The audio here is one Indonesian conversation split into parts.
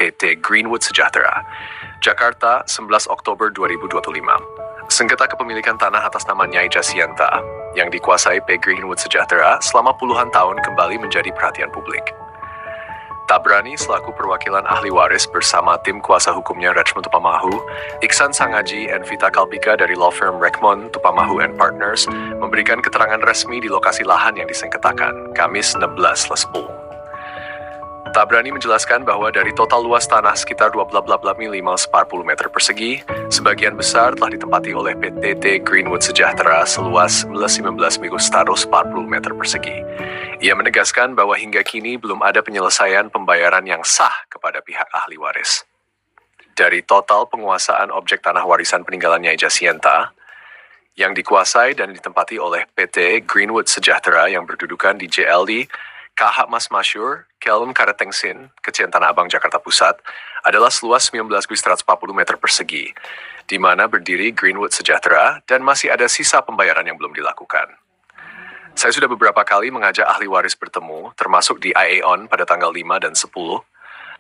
PT Greenwood Sejahtera. Jakarta, 11 Oktober 2025. Sengketa kepemilikan tanah atas nama Nyai Jacinta yang dikuasai PT Greenwood Sejahtera selama puluhan tahun kembali menjadi perhatian publik. Tabrani selaku perwakilan ahli waris bersama tim kuasa hukumnya Rechmond Tupamahu, Iksan Sangaji, dan Vita Kalpika dari law firm Rechmond Tupamahu and Partners memberikan keterangan resmi di lokasi lahan yang disengketakan, Kamis 16/10. Tabrani menjelaskan bahwa dari total luas tanah sekitar 12,40 meter persegi, sebagian besar telah ditempati oleh PT Greenwood Sejahtera seluas 19,40 meter persegi. Ia menegaskan bahwa hingga kini belum ada penyelesaian pembayaran yang sah kepada pihak ahli waris. Dari total penguasaan objek tanah warisan peninggalan Nyai Jacinta, yang dikuasai dan ditempati oleh PT Greenwood Sejahtera yang berdudukan di JLD, KH Mas Masyur, Kelm Karetengsin, Kecian Tanah Abang, Jakarta Pusat, adalah seluas 19,140 meter persegi, di mana berdiri Greenwood Sejahtera dan masih ada sisa pembayaran yang belum dilakukan. Saya sudah beberapa kali mengajak ahli waris bertemu, termasuk di IAON pada tanggal 5 dan 10,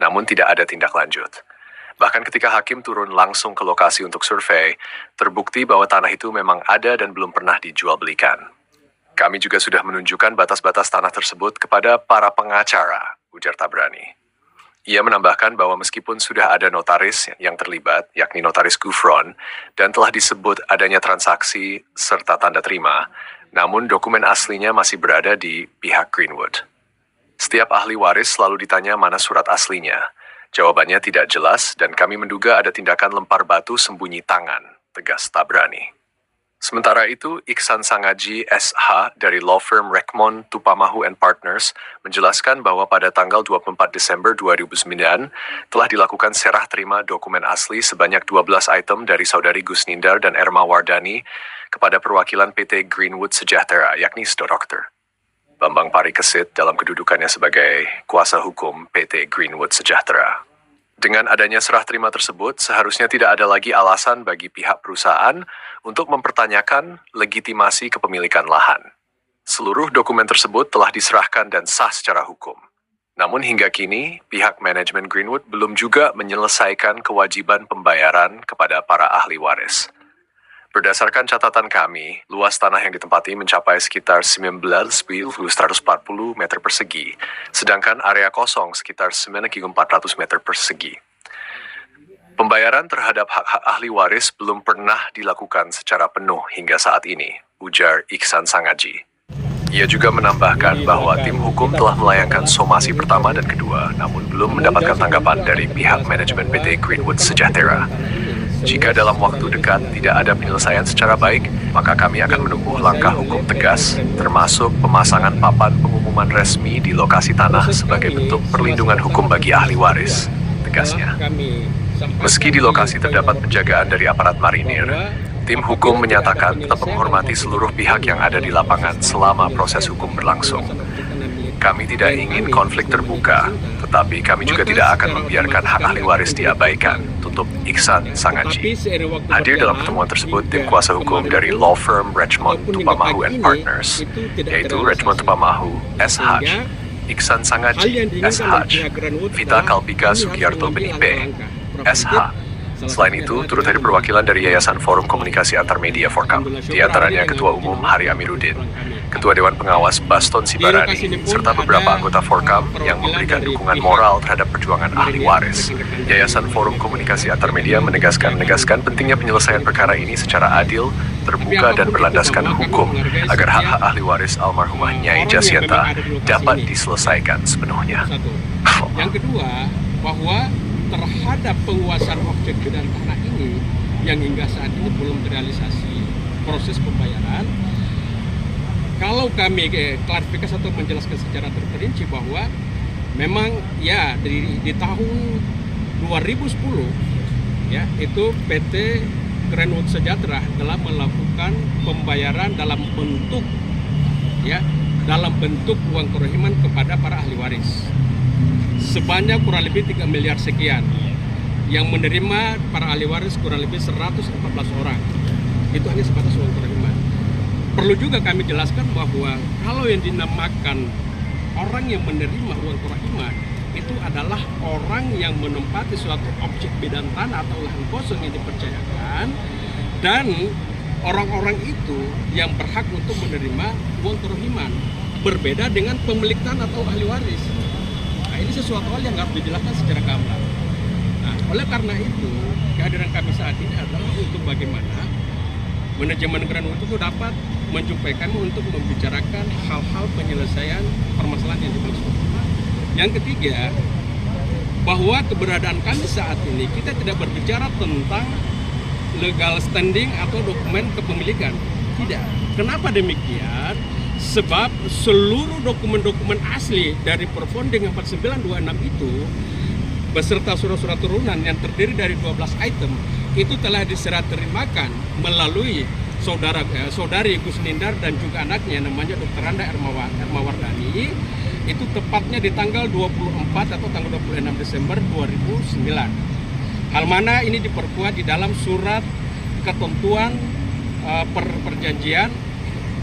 namun tidak ada tindak lanjut. Bahkan ketika hakim turun langsung ke lokasi untuk survei, terbukti bahwa tanah itu memang ada dan belum pernah dijual belikan. Kami juga sudah menunjukkan batas-batas tanah tersebut kepada para pengacara, ujar Tabrani. Ia menambahkan bahwa meskipun sudah ada notaris yang terlibat, yakni notaris Gufron, dan telah disebut adanya transaksi serta tanda terima, namun dokumen aslinya masih berada di pihak Greenwood. Setiap ahli waris selalu ditanya mana surat aslinya. Jawabannya tidak jelas dan kami menduga ada tindakan lempar batu sembunyi tangan, tegas Tabrani. Sementara itu, Iksan Sangaji SH dari law firm Rechmond Tupamahu and Partners menjelaskan bahwa pada tanggal 24 Desember 2009 telah dilakukan serah terima dokumen asli sebanyak 12 item dari saudari Gusnindar dan Erma Wardani kepada perwakilan PT Greenwood Sejahtera, yakni Dr. Bambang Parikesit dalam kedudukannya sebagai kuasa hukum PT Greenwood Sejahtera. Dengan adanya serah terima tersebut, seharusnya tidak ada lagi alasan bagi pihak perusahaan untuk mempertanyakan legitimasi kepemilikan lahan. Seluruh dokumen tersebut telah diserahkan dan sah secara hukum. Namun hingga kini, pihak manajemen Greenwood belum juga menyelesaikan kewajiban pembayaran kepada para ahli waris. Berdasarkan catatan kami, luas tanah yang ditempati mencapai sekitar 19,140 meter persegi, sedangkan area kosong sekitar 9,400 meter persegi. Pembayaran terhadap hak-hak ahli waris belum pernah dilakukan secara penuh hingga saat ini, ujar Iksan Sangaji. Ia juga menambahkan bahwa tim hukum telah melayangkan somasi pertama dan kedua, namun belum mendapatkan tanggapan dari pihak manajemen PT Greenwood Sejahtera. Jika dalam waktu dekat tidak ada penyelesaian secara baik, maka kami akan menempuh langkah hukum tegas, termasuk pemasangan papan pengumuman resmi di lokasi tanah sebagai bentuk perlindungan hukum bagi ahli waris, tegasnya. Meski di lokasi terdapat penjagaan dari aparat marinir, tim hukum menyatakan tetap menghormati seluruh pihak yang ada di lapangan selama proses hukum berlangsung. Kami tidak ingin konflik terbuka, tetapi kami juga tidak akan membiarkan hak ahli waris diabaikan, tutup Iksan Sangaji. Hadir dalam pertemuan tersebut tim kuasa hukum dari law firm Rechmond Tupamahu and Partners, yaitu Rechmond Tupamahu, SH, Iksan Sangaji, SH, Vita Kalpika Sugiarto Benipe, SH. Selain itu, turut hadir perwakilan dari Yayasan Forum Komunikasi Antarmedia Forkam, di antaranya Ketua Umum Hari Amiruddin, Ketua Dewan Pengawas Baston Sibarani, serta beberapa anggota Forkam yang memberikan dukungan moral terhadap perjuangan ahli waris. Yayasan Forum Komunikasi Antarmedia menegaskan pentingnya penyelesaian perkara ini secara adil, terbuka dan berlandaskan hukum, agar hak-hak ahli waris almarhumah Nyai Jacinta dapat diselesaikan sepenuhnya. Yang kedua, bahwa terhadap penguasaan objek dan tanah ini yang hingga saat ini belum terrealisasi proses pembayaran, kalau kami klarifikasi atau menjelaskan secara terperinci bahwa memang ya di tahun 2010 ya itu PT Greenwood Sejahtera telah melakukan pembayaran dalam bentuk uang kerohiman kepada para ahli waris sebanyak kurang lebih 3 miliar sekian, yang menerima para ahli waris kurang lebih 114 orang. Itu hanya sebatas uang kerohiman. Perlu juga kami jelaskan bahwa kalau yang dinamakan orang yang menerima uang kerohiman itu adalah orang yang menempati suatu objek bidang tanah atau lahan kosong yang dipercayakan, dan orang-orang itu yang berhak untuk menerima uang kerohiman, berbeda dengan pemilik tanah atau ahli waris. Nah, ini sesuatu hal yang harus dijelaskan secara gamblang. Nah, oleh karena itu, kehadiran kami saat ini adalah untuk bagaimana manajemen Greenwood itu dapat menjumpai kami untuk membicarakan hal-hal penyelesaian permasalahan yang dimaksud. Yang ketiga, bahwa keberadaan kami saat ini, kita tidak berbicara tentang legal standing atau dokumen kepemilikan. Tidak. Kenapa demikian? Sebab seluruh dokumen-dokumen asli dari Perponding 4926 itu beserta surat-surat turunan yang terdiri dari 12 item itu telah diserah terimakan melalui saudari Gus Nindar dan juga anaknya namanya Dr. Randa Ermawardani, itu tepatnya di tanggal 24 atau tanggal 26 Desember 2009. Hal mana ini diperkuat di dalam surat ketentuan perjanjian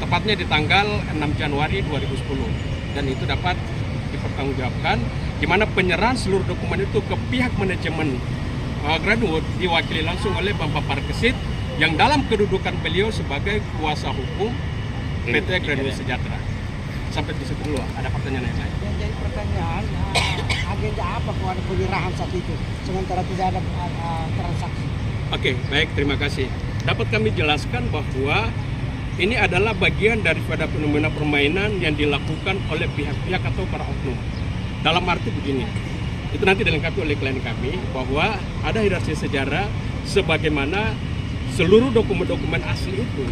tepatnya di tanggal 6 Januari 2010, dan itu dapat dipertanggungjawabkan di mana penyerahan seluruh dokumen itu ke pihak manajemen Greenwood diwakili langsung oleh Bapak Parkesit yang dalam kedudukan beliau sebagai kuasa hukum PT Greenwood Sejahtera. Sampai di situ dulu, ada pertanyaan yang lain. Yang jadi pertanyaan, agenda apa kalau ada penyerahan saat itu sementara tidak ada transaksi? Oke, baik, terima kasih. Dapat kami jelaskan bahwa ini adalah bagian daripada fenomena permainan yang dilakukan oleh pihak-pihak atau para oknum. Dalam arti begini, itu nanti dilengkapi oleh klien kami bahwa ada hierarki sejarah sebagaimana seluruh dokumen-dokumen asli itu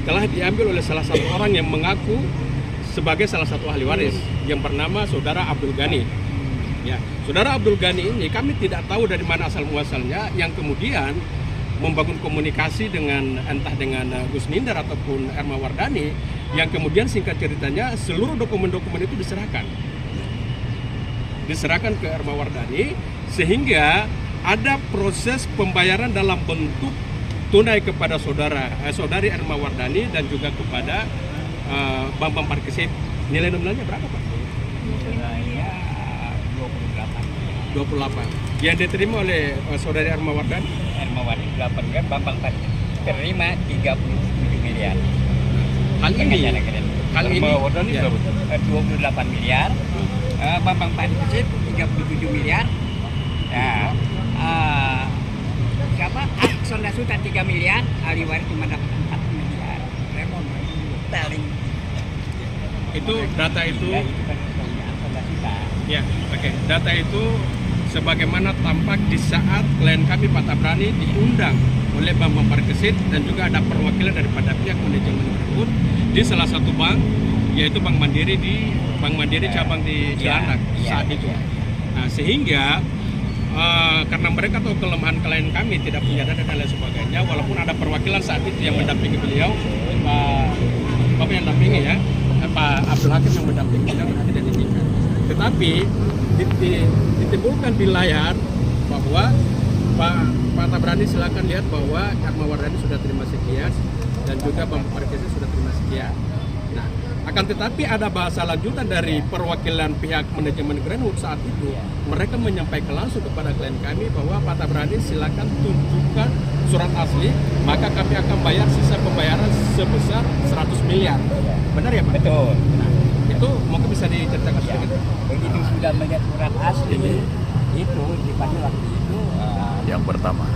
telah diambil oleh salah satu orang yang mengaku sebagai salah satu ahli waris yang bernama Saudara Abdul Ghani. Ya, Saudara Abdul Ghani ini kami tidak tahu dari mana asal muasalnya, yang kemudian membangun komunikasi dengan entah dengan Gus Nindar ataupun Ermawardani, yang kemudian singkat ceritanya seluruh dokumen-dokumen itu diserahkan ke Ermawardani, sehingga ada proses pembayaran dalam bentuk tunai kepada saudari Ermawardani dan juga kepada Bambang Parkesit. Nilai nominalnya berapa, Pak? Nilainya 28. Yang diterima oleh saudari Ermawardani? Ermawardani 8 miliar, Bambang Parkesit terima 37 miliar. Hal ini ya. 28 miliar, Bambang Parkesit 37 miliar. Ya, siapa? Sonda Sultan 3 miliar, ahli waris cuma dapat 4 miliar. Remon paling. Itu data itu. Ya, itu kan kepunyaan Sonda Sultan. Ya, oke. Data itu sebagaimana tampak di saat klien kami Pak Tabrani diundang oleh Bambang Parkesit dan juga ada perwakilan daripada pihak manajemen Greenwood di salah satu bank, yaitu Bank Mandiri cabang di Cilandak saat itu. Nah, sehingga karena mereka tahu kelemahan klien kami tidak punya data dan lain sebagainya, walaupun ada perwakilan saat itu yang mendampingi beliau, Bapak yang mendampingi ya, Pak Abdul Hakim yang mendampingi beliau tidak diizinkan. Tetapi ditimbulkan di layar bahwa Pak Tabrani silakan lihat bahwa Ermawardani sudah terima sekian dan juga Bambang Parkesit sudah terima sekian. Nah, akan tetapi ada bahasa lanjutan dari perwakilan pihak manajemen Greenwood saat itu. Mereka menyampaikan langsung kepada klien kami bahwa Pak Tabrani silakan tunjukkan surat asli, maka kami akan bayar sisa pembayaran sebesar 100 miliar. Benar ya, Pak? Betul. Nah, itu mungkin bisa diceritakan sedikit. Begitu sudah melihat surat asli itu dipanggil waktu itu Yang pertama.